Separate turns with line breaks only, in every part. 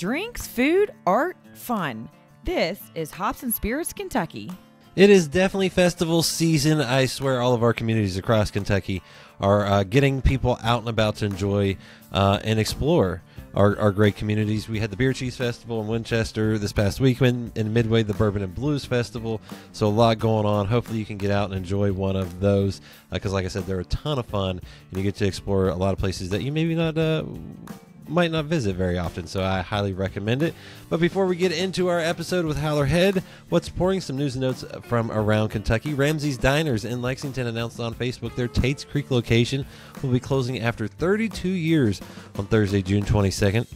Drinks, food, art, fun. This is Hops and Spirits Kentucky.
It is definitely festival season. I swear all of our communities across Kentucky are getting people out and about to enjoy and explore our great communities. We had the Beer Cheese Festival in Winchester this past weekend, in Midway, the Bourbon and Blues Festival. So a lot going on. Hopefully you can get out and enjoy one of those because, like I said, they're a ton of fun, and you get to explore a lot of places that you maybe might not visit very often, so I highly recommend it. But before we get into our episode with Howler Head, what's pouring? Some news and notes from around Kentucky. Ramsey's Diners in Lexington announced on Facebook their Tates Creek location will be closing after 32 years on Thursday, June 22nd.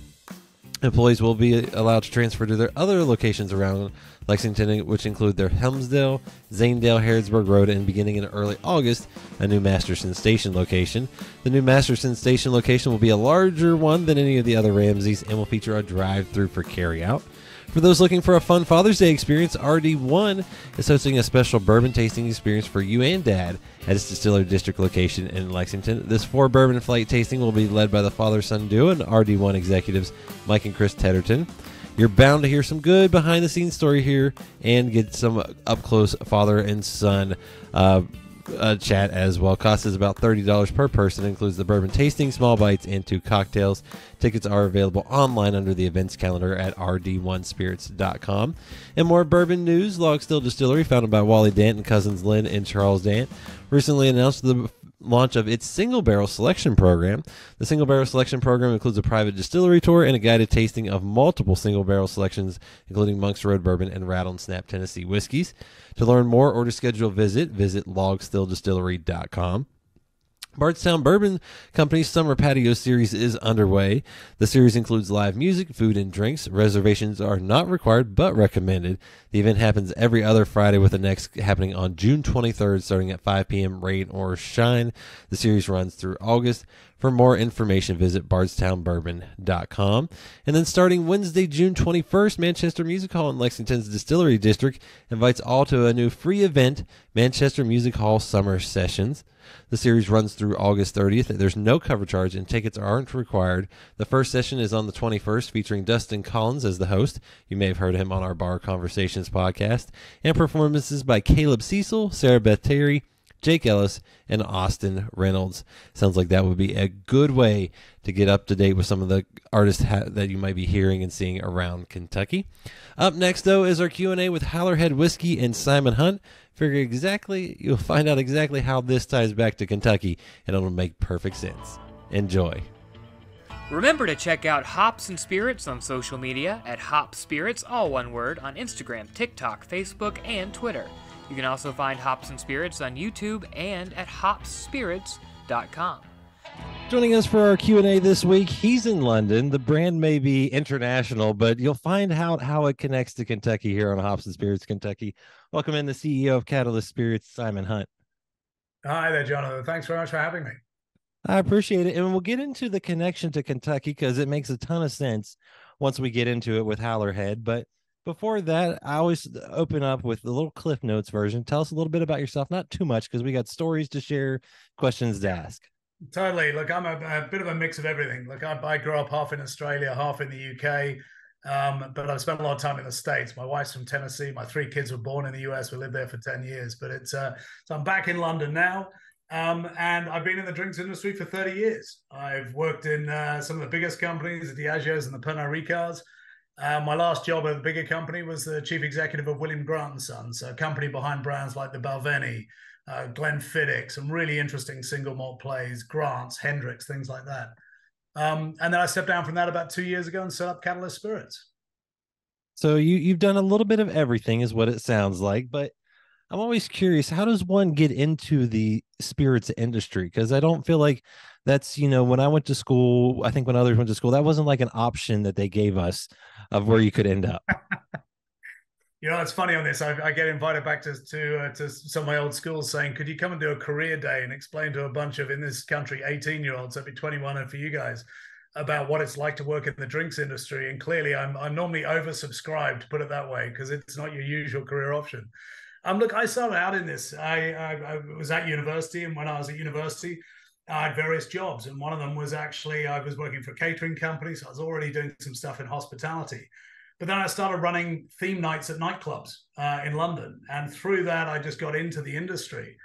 Employees will be allowed to transfer to their other locations around Lexington, which include their Helmsdale, Zanedale, Harrodsburg Road, and beginning in early August, a new Masterson Station location. The new Masterson Station location will be a larger one than any of the other Ramseys and will feature a drive-through for carry-out. For those looking for a fun Father's Day experience, RD1 is hosting a special bourbon tasting experience for you and Dad at its Distillery District location in Lexington. This 4 bourbon flight tasting will be led by the father-son duo and RD1 executives Mike and Chris Tedderton. You're bound to hear some good behind-the-scenes story here and get some up-close father and son chat as well. Cost is about $30 per person. Includes the bourbon tasting, small bites, and 2 cocktails. Tickets are available online under the events calendar at RD1Spirits.com. And more bourbon news. Log Still Distillery, founded by Wally Dant and cousins Lynn and Charles Dant, recently announced the launch of its single barrel selection program. The single barrel selection program includes a private distillery tour and a guided tasting of multiple single barrel selections, including Monk's Road Bourbon and Rattle and Snap Tennessee whiskies. To learn more or to schedule a visit logstilldistillery.com. Bardstown Bourbon Company's Summer Patio series is underway. The series includes live music, food, and drinks. Reservations are not required but recommended. The event happens every other Friday, with the next happening on June 23rd starting at 5 p.m. rain or shine. The series runs through August. For more information, visit bardstownbourbon.com. And then starting Wednesday, June 21st, Manchester Music Hall in Lexington's Distillery District invites all to a new free event, Manchester Music Hall Summer Sessions. The series runs through August 30th. There's no cover charge and tickets aren't required. The first session is on the 21st, featuring Dustin Collins as the host. You may have heard him on our Bar Conversations podcast. And performances by Caleb Cecil, Sarah Beth Terry, Jake Ellis, and Austin Reynolds. Sounds like that would be a good way to get up to date with some of the artists that you might be hearing and seeing around Kentucky. Up next, though, is our Q&A with Howler Head Whiskey and Simon Hunt. You'll find out exactly how this ties back to Kentucky, and it'll make perfect sense. Enjoy.
Remember to check out Hops and Spirits on social media at Hops Spirits, all one word, on Instagram, TikTok, Facebook, and Twitter. You can also find Hops and Spirits on YouTube and at hopsspirits.com.
Joining us for our Q&A this week, he's in London. The brand may be international, but you'll find out how it connects to Kentucky here on Hops and Spirits Kentucky. Welcome in the CEO of Catalyst Spirits, Simon Hunt.
Hi there, Jonathan. Thanks very much for having me.
I appreciate it. And we'll get into the connection to Kentucky because it makes a ton of sense once we get into it with Howler Head. But before that, I always open up with the little Cliff Notes version. Tell us a little bit about yourself, not too much because we got stories to share, questions to ask.
Totally. Look, I'm a bit of a mix of everything. Look, I grew up half in Australia, half in the UK, but I've spent a lot of time in the States. My wife's from Tennessee. My 3 kids were born in the US. We lived there for 10 years. But so I'm back in London now, and I've been in the drinks industry for 30 years. I've worked in some of the biggest companies, the Diageos and the Pernod Ricards. My last job at a bigger company was the chief executive of William Grant & Sons, a company behind brands like the Balvenie, Glenfiddich, some really interesting single malt plays, Grants, Hendricks, things like that. And then I stepped down from that about 2 years ago and set up Catalyst Spirits.
So you've done a little bit of everything is what it sounds like, but I'm always curious, how does one get into the spirits industry? Because I don't feel like that's, when I went to school, I think when others went to school, that wasn't like an option that they gave us of where you could end up.
It's funny on this. I get invited back to some of my old schools saying, could you come and do a career day and explain to a bunch of, in this country, 18-year-olds, that'd be 21 and for you guys, about what it's like to work in the drinks industry. And clearly I'm normally oversubscribed, to put it that way, because it's not your usual career option. Look, I started out in this. I was at university, and when I was at university, I had various jobs, and one of them was actually I was working for a catering company, so I was already doing some stuff in hospitality. But then I started running theme nights at nightclubs in London, and through that, I just got into the industry.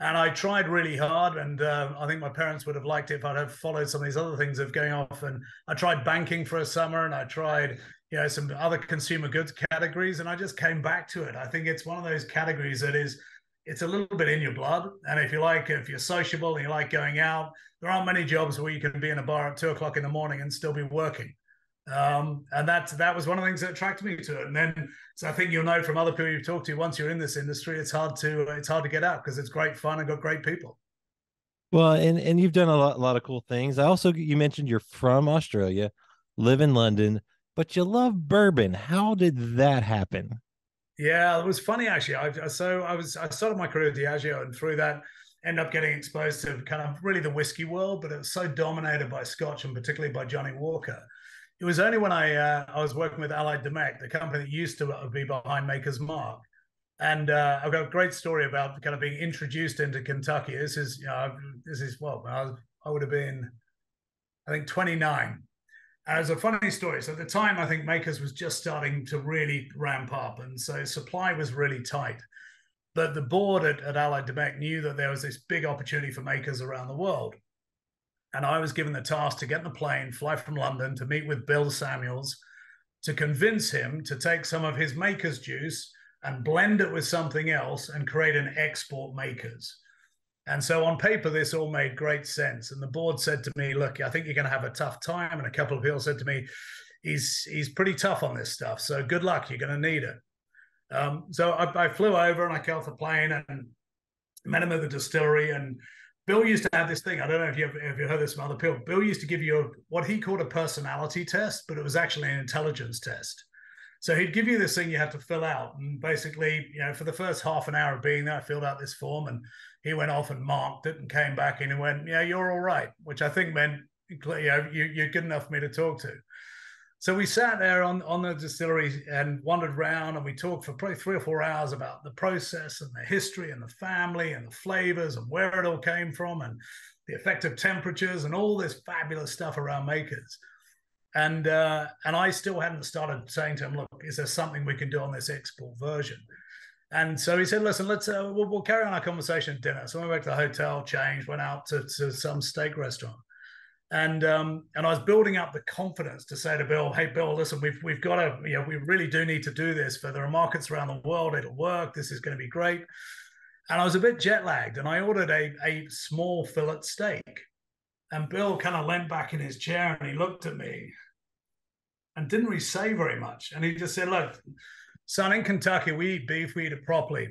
And I tried really hard, and I think my parents would have liked it if I'd have followed some of these other things of going off. And I tried banking for a summer, and I tried, some other consumer goods categories, and I just came back to it. I think it's one of those categories that it's a little bit in your blood. And if you're sociable and you like going out, there aren't many jobs where you can be in a bar at 2 o'clock in the morning and still be working. And that was one of the things that attracted me to it. And then, so I think you'll know from other people you've talked to, once you're in this industry, it's hard to get out because it's great fun and got great people.
Well, and you've done a lot of cool things. You mentioned you're from Australia, live in London, but you love bourbon. How did that happen?
Yeah, it was funny actually. I started my career at Diageo, and through that, ended up getting exposed to kind of really the whiskey world, but it was so dominated by Scotch and particularly by Johnny Walker. It was only when I was working with Allied Domecq, the company that used to be behind Maker's Mark. And I've got a great story about kind of being introduced into Kentucky. I would have been, I think, 29. And it was a funny story. So at the time, I think Makers was just starting to really ramp up. And so supply was really tight. But the board at Allied Domecq knew that there was this big opportunity for makers around the world. And I was given the task to get in the plane, fly from London to meet with Bill Samuels, to convince him to take some of his maker's juice and blend it with something else and create an export makers. And so on paper, this all made great sense. And the board said to me, look, I think you're going to have a tough time. And a couple of people said to me, he's pretty tough on this stuff. So good luck, you're going to need it. So I flew over and I got off the plane and met him at the distillery. And Bill used to have this thing. I don't know if you've heard this from other people. Bill used to give you what he called a personality test, but it was actually an intelligence test. So he'd give you this thing you had to fill out. And basically, for the first half an hour of being there, I filled out this form and he went off and marked it and came back and he went, yeah, you're all right, which I think meant, you're good enough for me to talk to. So we sat there on the distillery and wandered around, and we talked for probably 3 or 4 hours about the process and the history and the family and the flavors and where it all came from and the effective temperatures and all this fabulous stuff around makers. And I still hadn't started saying to him, look, is there something we can do on this export version? And so he said, listen, we'll carry on our conversation at dinner. So we went back to the hotel, changed, went out to some steak restaurant. And I was building up the confidence to say to Bill, hey, Bill, listen, we've got to, we really do need to do this. There are markets around the world. It'll work. This is going to be great. And I was a bit jet lagged, and I ordered a small fillet steak. And Bill kind of leant back in his chair and he looked at me and didn't really say very much. And he just said, look, son, in Kentucky, we eat beef, we eat it properly,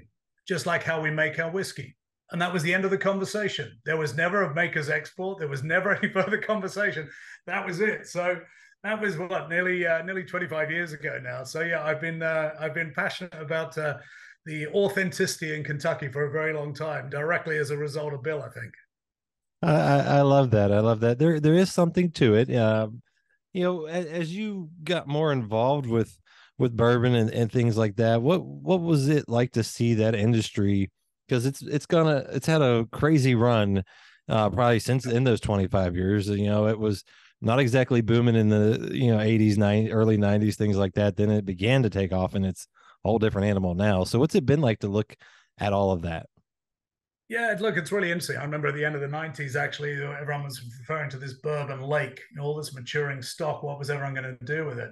just like how we make our whiskey. And that was the end of the conversation. There was never a maker's export. There was never any further conversation. That was it. So that was nearly 25 years ago now. So yeah, I've been passionate about the authenticity in Kentucky for a very long time, directly as a result of Bill, I think.
I love that. I love that. There is something to it. As you got more involved with bourbon and things like that, what was it like to see that industry? Because it's had a crazy run, probably since in those 25 years. It was not exactly booming in the 80s, 90s, early 90s, things like that. Then it began to take off, and it's a whole different animal now. So what's it been like to look at all of that?
Yeah, look, it's really interesting. I remember at the end of the 90s, actually, everyone was referring to this bourbon lake, all this maturing stock. What was everyone going to do with it?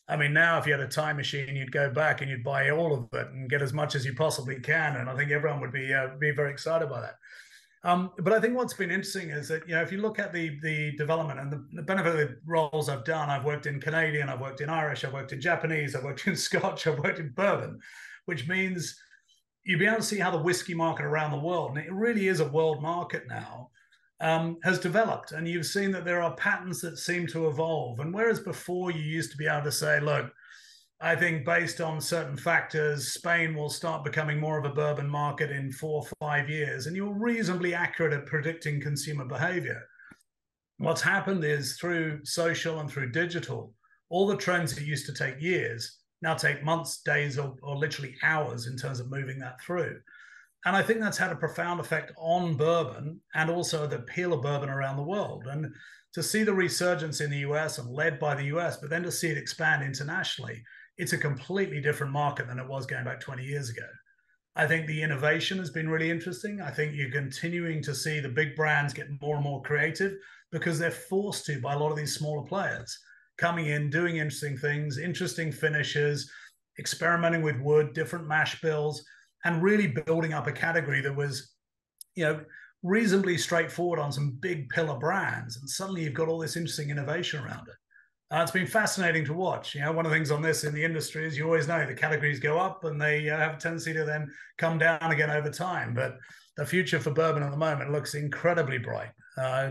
I mean, now if you had a time machine, you'd go back and you'd buy all of it and get as much as you possibly can. And I think everyone would be very excited by that. But I think what's been interesting is that, if you look at the development and the benefit of the roles I've done, I've worked in Canadian, I've worked in Irish, I've worked in Japanese, I've worked in Scotch, I've worked in bourbon, which means you'll be able to see how the whiskey market around the world, and it really is a world market now, has developed. And you've seen that there are patterns that seem to evolve. And whereas before you used to be able to say, look, I think based on certain factors, Spain will start becoming more of a bourbon market in 4 or 5 years, and you're reasonably accurate at predicting consumer behavior. What's happened is through social and through digital, all the trends that used to take years now take months, days, or literally hours in terms of moving that through. And I think that's had a profound effect on bourbon and also the appeal of bourbon around the world. And to see the resurgence in the US and led by the US, but then to see it expand internationally, it's a completely different market than it was going back 20 years ago. I think the innovation has been really interesting. I think you're continuing to see the big brands get more and more creative because they're forced to by a lot of these smaller players coming in, doing interesting things, interesting finishes, experimenting with wood, different mash bills, and really building up a category that was, reasonably straightforward on some big pillar brands. And suddenly you've got all this interesting innovation around it. It's been fascinating to watch. One of the things on this in the industry is you always know the categories go up and they have a tendency to then come down again over time. But the future for bourbon at the moment looks incredibly bright.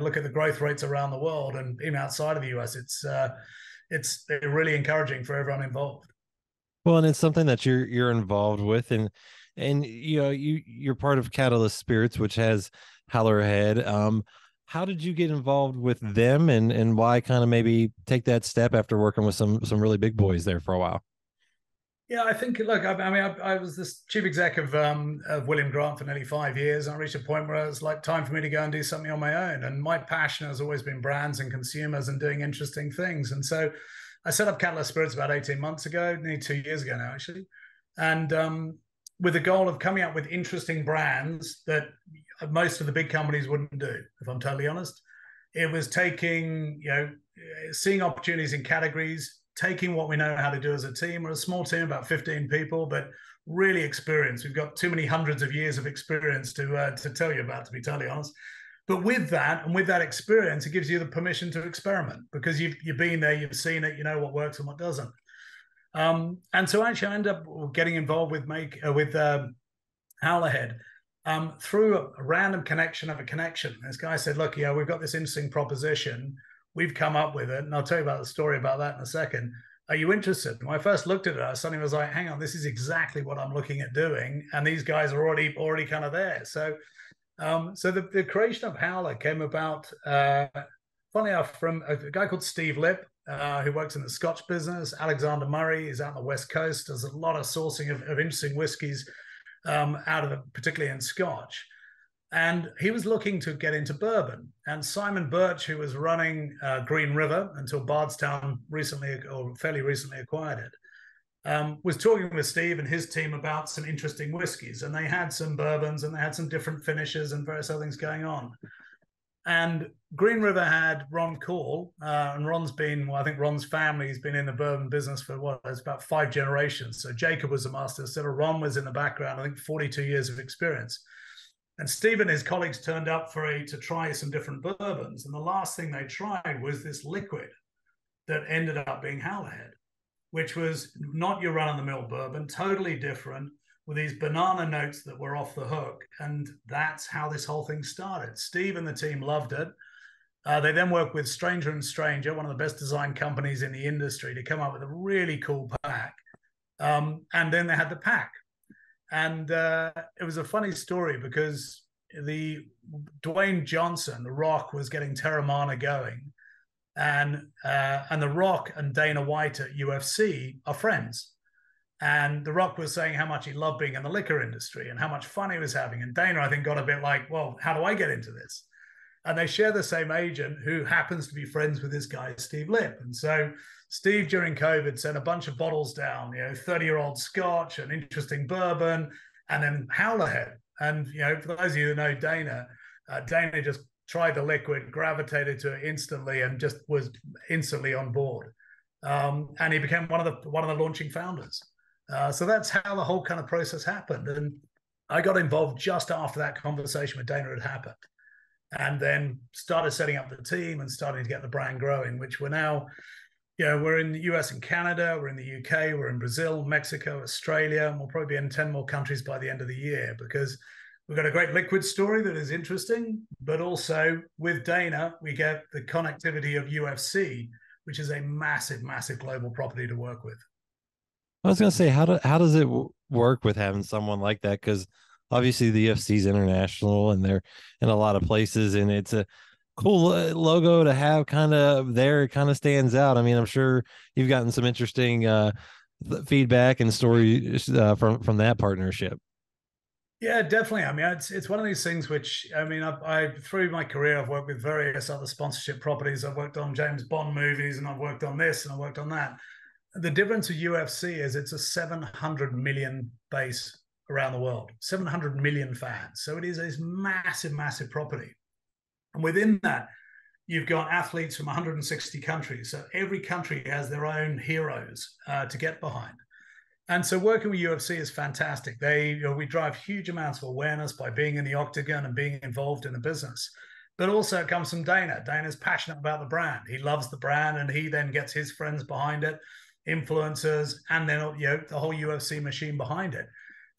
Look at the growth rates around the world and even outside of the US. It's really encouraging for everyone involved.
Well, and it's something that you're involved with, and you're part of Catalyst Spirits, which has Howler Head. How did you get involved with them, and why kind of maybe take that step after working with some really big boys there for a while?
Yeah, I think, look, I was this chief exec of William Grant for nearly 5 years. And I reached a point where it was like time for me to go and do something on my own. And my passion has always been brands and consumers and doing interesting things. And so I set up Catalyst Spirits about 18 months ago, nearly 2 years ago now, actually. And with the goal of coming up with interesting brands that most of the big companies wouldn't do, if I'm totally honest. It was taking, seeing opportunities in categories, taking what we know how to do as a team. We're a small team, about 15 people, but really experienced. We've got too many hundreds of years of experience to tell you about, to be totally honest. But with that, and with that experience, it gives you the permission to experiment because you've been there, you've seen it, you know what works and what doesn't. And so actually I ended up getting involved with Howler Head through a random connection of a connection. This guy said, look, we've got this interesting proposition. We've come up with it. And I'll tell you about the story about that in a second. Are you interested? And when I first looked at it, I suddenly was like, hang on, this is exactly what I'm looking at doing. And these guys are already kind of there. So the creation of Howler came about, funny enough, from a guy called Steve Lipp, who works in the Scotch business. Alexander Murray is out on the West Coast. Does a lot of sourcing of interesting whiskies out of it, particularly in Scotch. And he was looking to get into bourbon. And Simon Birch, who was running Green River until Bardstown fairly recently acquired it, was talking with Steve and his team about some interesting whiskies. And they had some bourbons and they had some different finishes and various other things going on. And Green River had Ron Call, and Ron's been, I think Ron's family's been in the bourbon business for it's about 5 generations. So Jacob was a master distiller. Ron was in the background, I think 42 years of experience. And Steve and his colleagues turned up to try some different bourbons. And the last thing they tried was this liquid that ended up being Howler Head, which was not your run-of-the-mill bourbon, totally different, with these banana notes that were off the hook. And that's how this whole thing started. Steve and the team loved it. They then worked with Stranger & Stranger, one of the best design companies in the industry, to come up with a really cool pack. And then they had the pack. And it was a funny story because Dwayne Johnson, The Rock, was getting Terramana going. And The Rock and Dana White at UFC are friends. And The Rock was saying how much he loved being in the liquor industry and how much fun he was having. And Dana, I think, got a bit like, well, how do I get into this? And they share the same agent who happens to be friends with this guy, Steve Lipp. And so Steve, during COVID, sent a bunch of bottles down, 30-year-old Scotch, an interesting bourbon, and then Howler Head. And, for those of you who know Dana, Dana just tried the liquid, gravitated to it instantly, and just was instantly on board. And he became one of the launching founders. So that's how the whole kind of process happened. And I got involved just after that conversation with Dana had happened. And then started setting up the team and starting to get the brand growing, which we're now, we're in the US and Canada, we're in the UK, we're in Brazil, Mexico, Australia, and we'll probably be in 10 more countries by the end of the year because we've got a great liquid story that is interesting, but also with Dana, we get the connectivity of UFC, which is a massive, massive global property to work with.
I was going to say, how does it work with having someone like that? Because obviously the UFC is international and they're in a lot of places, and it's a cool logo to have kind of there. It kind of stands out. I mean, I'm sure you've gotten some interesting feedback and stories from that partnership.
Yeah, definitely. I mean, it's one of these things which, I mean, I through my career, I've worked with various other sponsorship properties. I've worked on James Bond movies, and I've worked on this, and I've worked on that. The difference with UFC is it's a 700 million base around the world, 700 million fans. So it is a massive, massive property. And within that, you've got athletes from 160 countries. So every country has their own heroes to get behind. And so working with UFC is fantastic. We drive huge amounts of awareness by being in the octagon and being involved in the business. But also it comes from Dana. Dana's passionate about the brand. He loves the brand, and he then gets his friends behind it, influencers, and then the whole UFC machine behind it.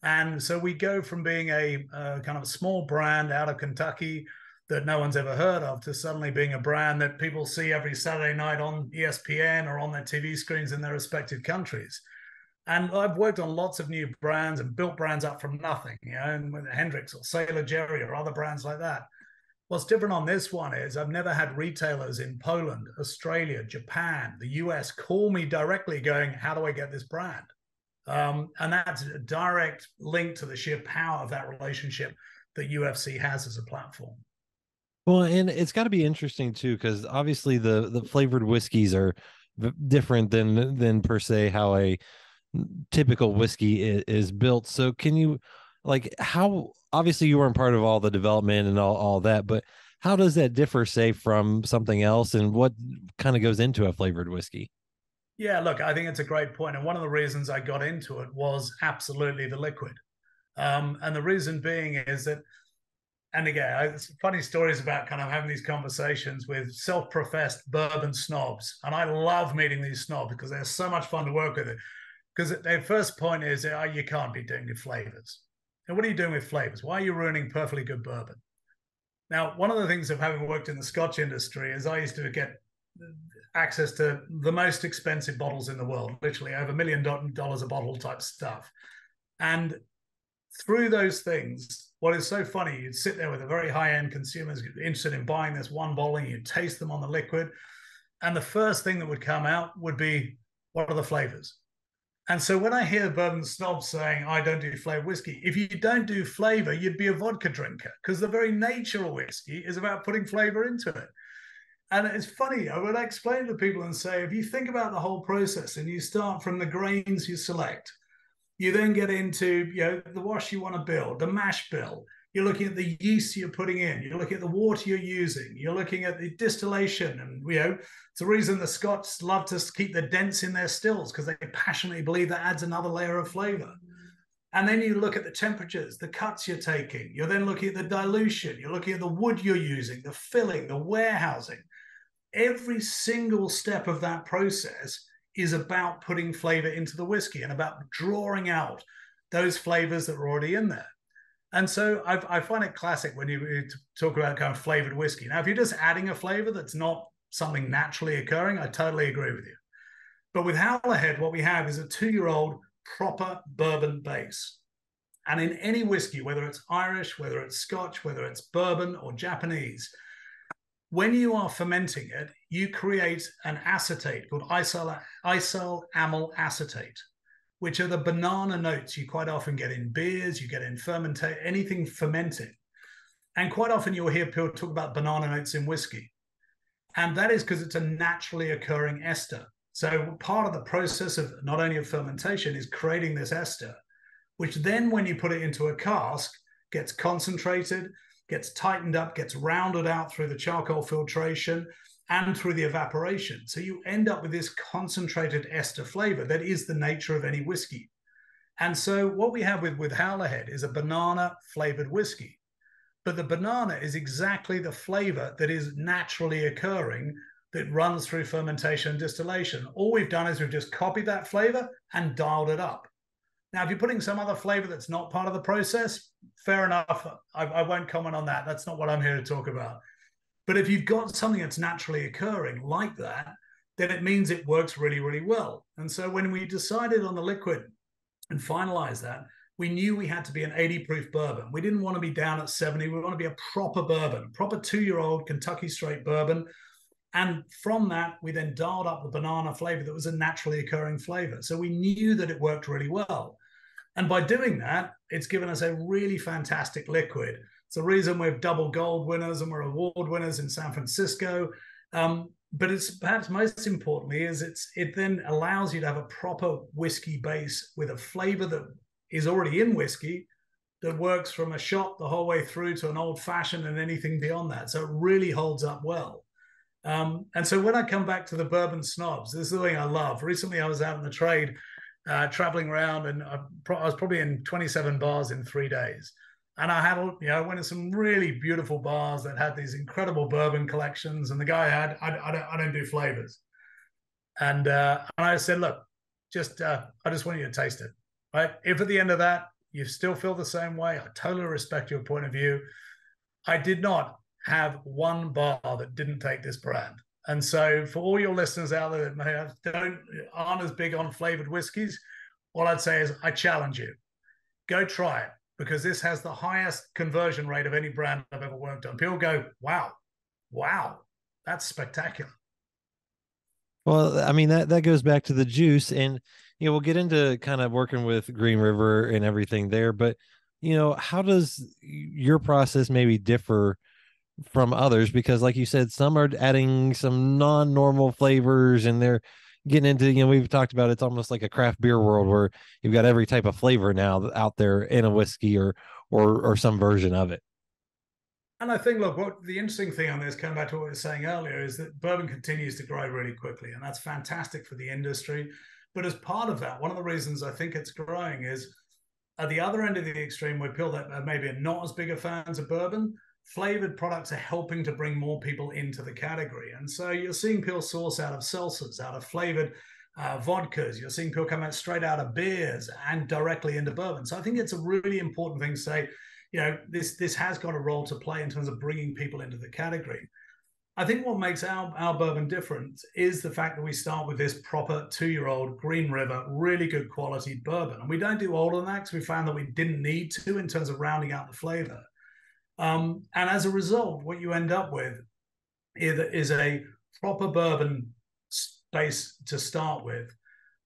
And so we go from being a kind of a small brand out of Kentucky that no one's ever heard of to suddenly being a brand that people see every Saturday night on ESPN or on their TV screens in their respective countries. And I've worked on lots of new brands and built brands up from nothing, and with Hendrix or Sailor Jerry or other brands like that. What's different on this one is I've never had retailers in Poland, Australia, Japan, the US call me directly going, how do I get this brand? And that's a direct link to the sheer power of that relationship that UFC has as a platform.
Well, and it's got to be interesting too, because obviously the flavored whiskeys are different than per se how a typical whiskey is built. So can you, like, how, obviously you weren't part of all the development and all that, but how does that differ, say, from something else, and what kind of goes into a flavored whiskey?
Yeah, look, I think it's a great point. And one of the reasons I got into it was absolutely the liquid. And the reason being is that, and again, it's funny stories about kind of having these conversations with self-professed bourbon snobs. And I love meeting these snobs because they're so much fun to work with. Because their first point is, oh, you can't be doing your flavors. And what are you doing with flavors? Why are you ruining perfectly good bourbon? Now, one of the things of having worked in the Scotch industry is I used to get access to the most expensive bottles in the world, literally over $1 million a bottle type stuff. And through those things, what is so funny, you'd sit there with a very high-end consumers interested in buying this one bottle, and you'd taste them on the liquid. And the first thing that would come out would be, what are the flavors? And so when I hear bourbon snobs saying, I don't do flavored whiskey, if you don't do flavor, you'd be a vodka drinker, because the very nature of whiskey is about putting flavor into it. And it's funny, I would explain to people and say, if you think about the whole process and you start from the grains you select, you then get into the wash you want to build, the mash bill. You're looking at the yeast you're putting in. You're looking at the water you're using. You're looking at the distillation. And, it's the reason the Scots love to keep the dents in their stills, because they passionately believe that adds another layer of flavor. And then you look at the temperatures, the cuts you're taking. You're then looking at the dilution. You're looking at the wood you're using, the filling, the warehousing. Every single step of that process is about putting flavor into the whiskey and about drawing out those flavors that are already in there. And so I find it classic when you talk about kind of flavored whiskey. Now, if you're just adding a flavor that's not something naturally occurring, I totally agree with you. But with Howler Head, what we have is a 2-year-old proper bourbon base. And in any whiskey, whether it's Irish, whether it's Scotch, whether it's bourbon or Japanese, when you are fermenting it, you create an acetate called isoamyl acetate, which are the banana notes you quite often get in beers, you get in anything fermenting. And quite often you'll hear people talk about banana notes in whiskey. And that is because it's a naturally occurring ester. So part of the process of not only of fermentation is creating this ester, which then when you put it into a cask, gets concentrated, gets tightened up, gets rounded out through the charcoal filtration and through the evaporation. So you end up with this concentrated ester flavor that is the nature of any whiskey. And so what we have with Howler Head is a banana flavored whiskey. But the banana is exactly the flavor that is naturally occurring that runs through fermentation and distillation. All we've done is we've just copied that flavor and dialed it up. Now, if you're putting some other flavor that's not part of the process, fair enough. I won't comment on that. That's not what I'm here to talk about. But if you've got something that's naturally occurring like that, then it means it works really, really well. And so when we decided on the liquid and finalized that, we knew we had to be an 80 proof bourbon. We didn't want to be down at 70. We want to be a proper bourbon, proper 2-year-old Kentucky Straight Bourbon. And from that, we then dialed up the banana flavor that was a naturally occurring flavor. So we knew that it worked really well. And by doing that, it's given us a really fantastic liquid. It's the reason we're double gold winners and we're award winners in San Francisco. But it's perhaps most importantly is it then allows you to have a proper whiskey base with a flavor that is already in whiskey that works from a shot the whole way through to an old fashioned and anything beyond that. So it really holds up well. And so when I come back to the bourbon snobs, this is the thing I love. Recently, I was out in the trade, traveling around, and I was probably in 27 bars in 3 days. And I went to some really beautiful bars that had these incredible bourbon collections. And the guy I don't do flavors. And I said, look, I just want you to taste it, right? If at the end of that, you still feel the same way, I totally respect your point of view. I did not have one bar that didn't take this brand. And so for all your listeners out there that aren't as big on flavored whiskeys, all I'd say is I challenge you. Go try it, because this has the highest conversion rate of any brand I've ever worked on. People go, wow, that's spectacular.
Well, I mean, that goes back to the juice, and we'll get into kind of working with Green River and everything there, but how does your process maybe differ from others? Because like you said, some are adding some non-normal flavors, and they're getting into, we've talked about, it's almost like a craft beer world where you've got every type of flavor now out there in a whiskey or some version of it.
And I think, look, what the interesting thing on this, coming back to what we were saying earlier, is that bourbon continues to grow really quickly, and that's fantastic for the industry. But as part of that, one of the reasons I think it's growing is at the other end of the extreme, where people that maybe are not as big of fans of bourbon, flavored products are helping to bring more people into the category. And so you're seeing people source out of seltzers, out of flavored vodkas. You're seeing people come out straight out of beers and directly into bourbon. So I think it's a really important thing to say, this has got a role to play in terms of bringing people into the category. I think what makes our bourbon different is the fact that we start with this proper 2-year-old Green River, really good quality bourbon. And we don't do older than that because we found that we didn't need to in terms of rounding out the flavor. And as a result, what you end up with is a proper bourbon base to start with.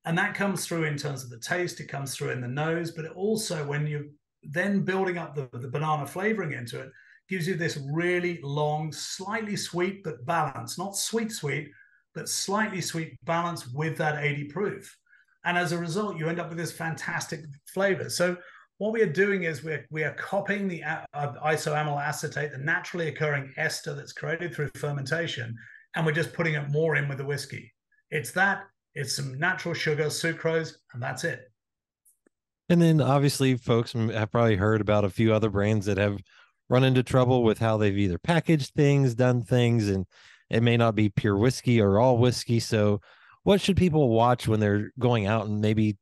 And that comes through in terms of the taste, it comes through in the nose, but it also, when you're then building up the banana flavoring into it, gives you this really long, slightly sweet, but balanced, not sweet, but slightly sweet balance with that 80 proof. And as a result, you end up with this fantastic flavor. So what we are doing is we are copying the isoamyl acetate, the naturally occurring ester that's created through fermentation, and we're just putting it more in with the whiskey. It's some natural sugar, sucrose, and that's it.
And then obviously folks have probably heard about a few other brands that have run into trouble with how they've either packaged things, done things, and it may not be pure whiskey or all whiskey. So what should people watch when they're going out and maybe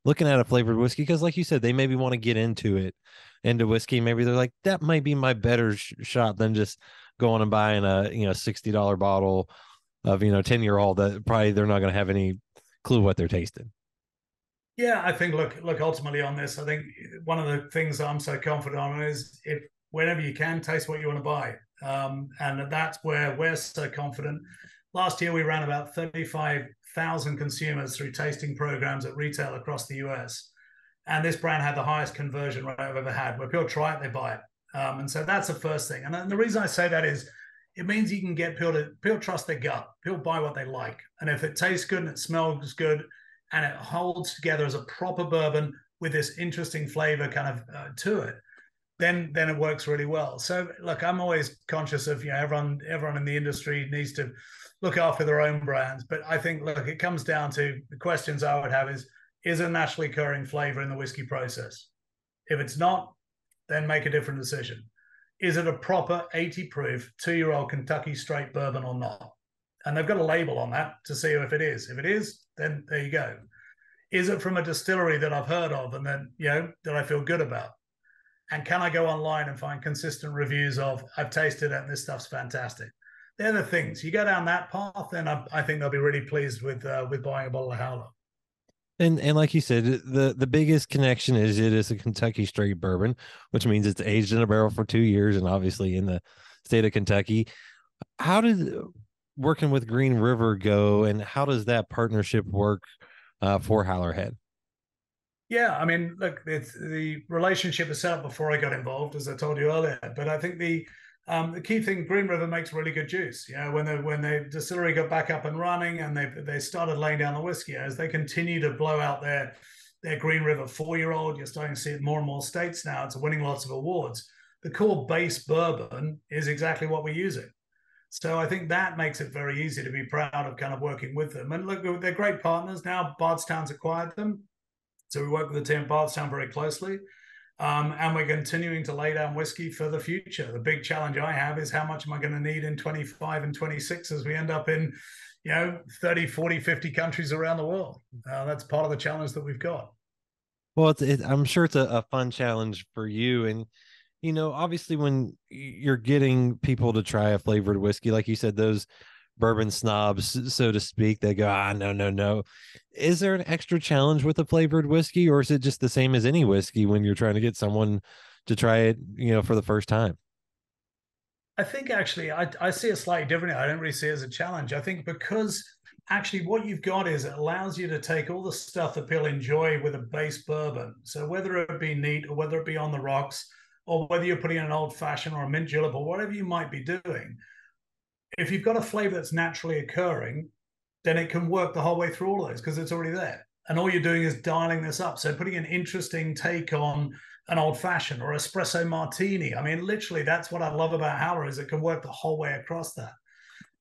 looking at a flavored whiskey? Because like you said, they maybe want to get into whiskey. Maybe they're like, that might be my better shot than just going and buying a $60 bottle of 10-year-old that probably they're not going to have any clue what they're tasting.
Yeah, I think look ultimately on this, I think one of the things that I'm so confident on is if whenever you can, taste what you want to buy. And that's where we're so confident. Last year, we ran about 35,000 consumers through tasting programs at retail across the US. And this brand had the highest conversion rate I've ever had, where people try it, they buy it. And so that's the first thing. And the reason I say that is it means you can get people trust their gut. People buy what they like. And if it tastes good and it smells good and it holds together as a proper bourbon with this interesting flavor kind of to it, then it works really well. So look, I'm always conscious of everyone in the industry needs to look after their own brands. But I think, look, it comes down to the questions I would have is a naturally occurring flavor in the whiskey process? If it's not, then make a different decision. Is it a proper 80 proof 2-year-old Kentucky Straight Bourbon or not? And they've got a label on that to see if it is. If it is, then there you go. Is it from a distillery that I've heard of and then, that I feel good about? And can I go online and find consistent reviews of, I've tasted it and this stuff's fantastic? They're the things. You go down that path, then I think they'll be really pleased with buying a bottle of Howler.
And like you said, the biggest connection is it is a Kentucky Straight Bourbon, which means it's aged in a barrel for 2 years, and obviously in the state of Kentucky. How did working with Green River go, and how does that partnership work for Howler Head?
Yeah, I mean, look, the relationship was set up before I got involved, as I told you earlier. But I think the key thing, Green River makes really good juice. You know, when the distillery got back up and running and they started laying down the whiskey, as they continue to blow out their Green River 4-year-old, you're starting to see it in more and more states now. It's winning lots of awards. The core base bourbon is exactly what we're using. So I think that makes it very easy to be proud of kind of working with them. And look, they're great partners now. Bardstown's acquired them. So we work with the team at Bardstown very closely. And we're continuing to lay down whiskey for the future. The big challenge I have is how much am I going to need in 25 and 26 as we end up in, 30, 40, 50 countries around the world. That's part of the challenge that we've got.
Well, I'm sure it's a fun challenge for you. And, obviously when you're getting people to try a flavored whiskey, like you said, those bourbon snobs, so to speak, they go, no, no, no. Is there an extra challenge with a flavored whiskey, or is it just the same as any whiskey when you're trying to get someone to try it, for the first time?
I think actually I see it slightly differently. I don't really see it as a challenge. I think because actually what you've got is it allows you to take all the stuff that people enjoy with a base bourbon. So whether it be neat or whether it be on the rocks or whether you're putting in an old fashioned or a mint julep or whatever you might be doing, if you've got a flavor that's naturally occurring, then it can work the whole way through all of those because it's already there. And all you're doing is dialing this up. So putting an interesting take on an old fashioned or espresso martini. I mean, literally, that's what I love about Howler is it can work the whole way across that.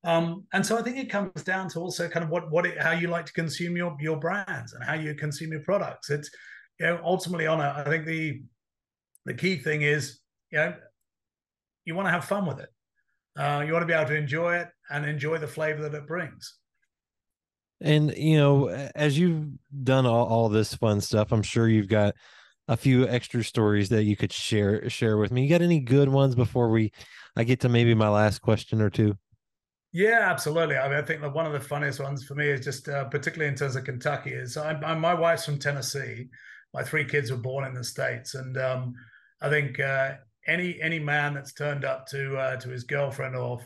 And so I think it comes down to also kind of how you like to consume your brands and how you consume your products. It's ultimately I think the key thing is you want to have fun with it. You want to be able to enjoy it and enjoy the flavor that it brings.
And, as you've done all this fun stuff, I'm sure you've got a few extra stories that you could share with me. You got any good ones before I get to maybe my last question or two?
Yeah, absolutely. I mean, I think that one of the funniest ones for me is just particularly in terms of Kentucky is my wife's from Tennessee. My 3 kids were born in the States. And I think any man that's turned up to his girlfriend or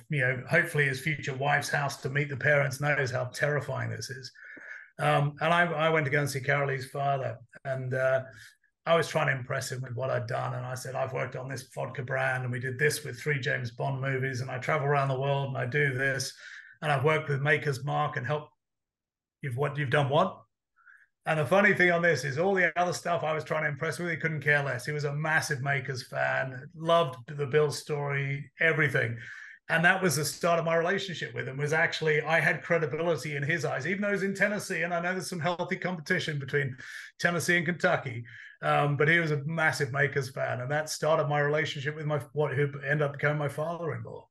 hopefully his future wife's house to meet the parents knows how terrifying this is. And I went to go and see Carolee's father, and I was trying to impress him with what I'd done. And I said, I've worked on this vodka brand, and we did this with 3 James Bond movies, and I travel around the world and I do this, and I've worked with Maker's Mark and helped. You've done what? And the funny thing on this is all the other stuff I was trying to impress with, he couldn't care less. He was a massive Makers fan, loved the Bill story, everything. And that was the start of my relationship with him, was actually I had credibility in his eyes, even though he was in Tennessee. And I know there's some healthy competition between Tennessee and Kentucky. But he was a massive Makers fan. And that started my relationship with who ended up becoming my father-in-law.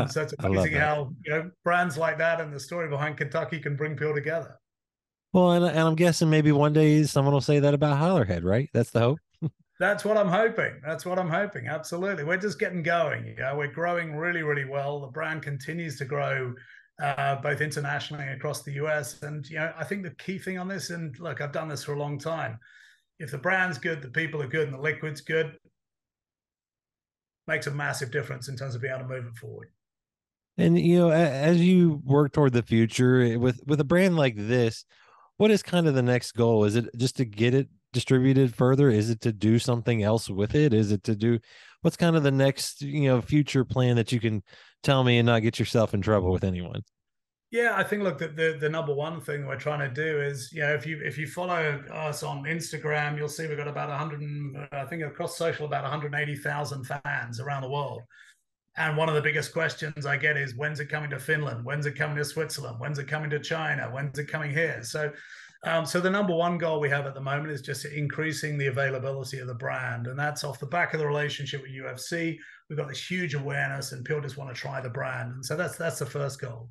So it's amazing how, brands like that and the story behind Kentucky can bring people together.
Well, and I'm guessing maybe one day someone will say that about Howler Head, right? That's the hope.
That's what I'm hoping. Absolutely. We're just getting going. We're growing really, really well. The brand continues to grow both internationally and across the US. And, I think the key thing on this, and look, I've done this for a long time. If the brand's good, the people are good, and the liquid's good, makes a massive difference in terms of being able to move it forward.
And, as you work toward the future with a brand like this, what is kind of the next goal? Is it just to get it distributed further? Is it to do something else with it? Is it to do what's kind of the next, future plan that you can tell me and not get yourself in trouble with anyone?
Yeah, I think, look, the number one thing we're trying to do is, if you follow us on Instagram, you'll see we've got about 100, I think across social, about 180,000 fans around the world. And one of the biggest questions I get is, when's it coming to Finland? When's it coming to Switzerland? When's it coming to China? When's it coming here? So the number one goal we have at the moment is just increasing the availability of the brand. And that's off the back of the relationship with UFC. We've got this huge awareness and people just want to try the brand. And so that's the first goal.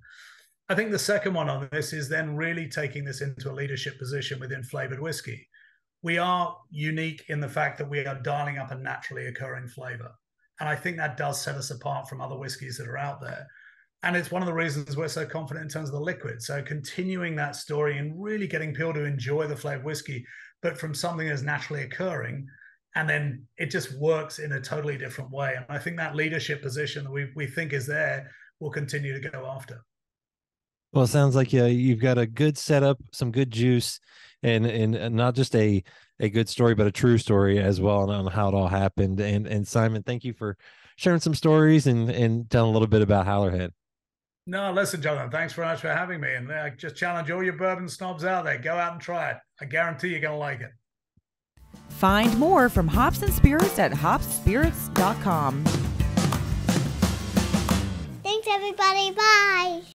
I think the second one on this is then really taking this into a leadership position within flavored whiskey. We are unique in the fact that we are dialing up a naturally occurring flavor. And I think that does set us apart from other whiskeys that are out there. And it's one of the reasons we're so confident in terms of the liquid. So continuing that story and really getting people to enjoy the flavored whiskey, but from something that's naturally occurring. And then it just works in a totally different way. And I think that leadership position that we think is there, we'll continue to go after.
Well, it sounds like you've got a good setup, some good juice, and not just a a good story, but a true story as well, on how it all happened. And Simon, thank you for sharing some stories and telling a little bit about Howler Head.
No, listen, Jonathan, thanks very much for having me. And I just challenge all your bourbon snobs out there. Go out and try it. I guarantee you're going to like it.
Find more from Hops and Spirits at hopspirits.com.
Thanks, everybody. Bye.